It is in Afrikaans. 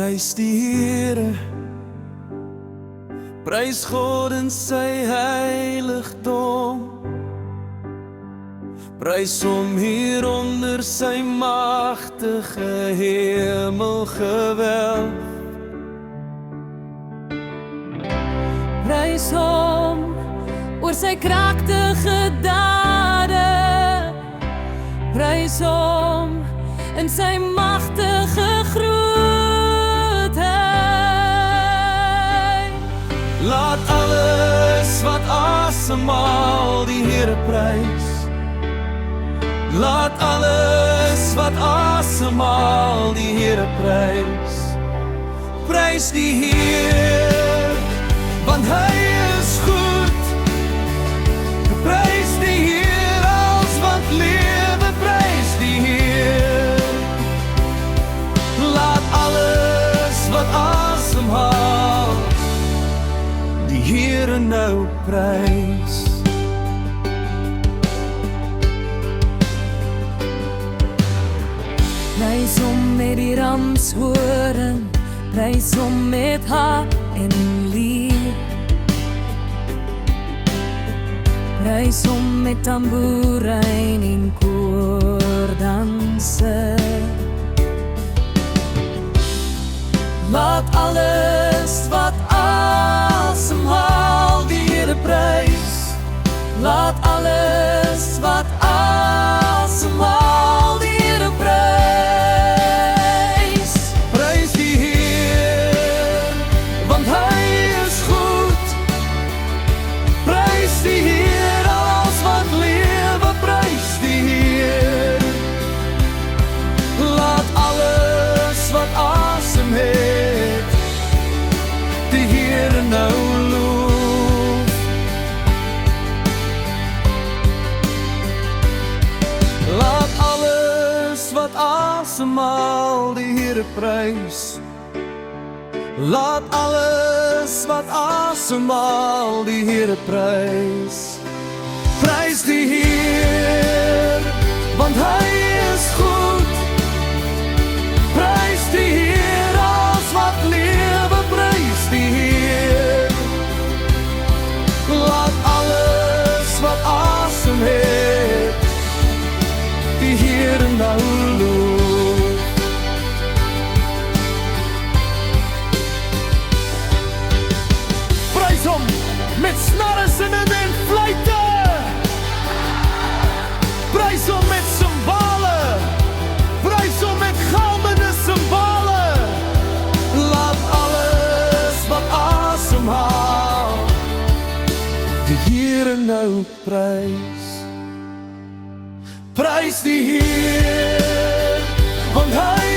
Prys die Here, prys God in sy heiligdom. Prys hom hier onder sy magtige hemelgewelf. Prys hom oor sy kragtige dade. Prys hom in sy magtige grootheid. Laat alles wat asemhaal die Here prys. Laat alles wat asemhaal die Here prys. Prys die Heer, want hy is goed. Prys die Heer, als wat lewe, prys die Heer. Laat alles wat asemhaal die Here nou prys. Prys hom met die ramshoring, prys hom met harp en lier. Prys hom met tamboerijn en koordanse. Laat alles wat asemhaal die Here prys. Laat alles wat asemhaal die Here prys. Prys die Heer, want hy is goed. Prys die Heer, alles wat lewe, prys die Heer. Laat alles wat asem het die Here nou loof. Laat alles wat asemhaal die Here prys. Laat alles wat asemhaal die Here prys. Prys die Heer, want hy is goed. Prys die Heer, alles wat lewe, prys die Heer. Laat alles wat asem het die Here nou loof. Prys hom met snarresingen en fluite. Prys hom met simbale. Prys hom met galmende simbale. Laat alles wat asemhaal die Here nou prys. Prys die Heer, want hy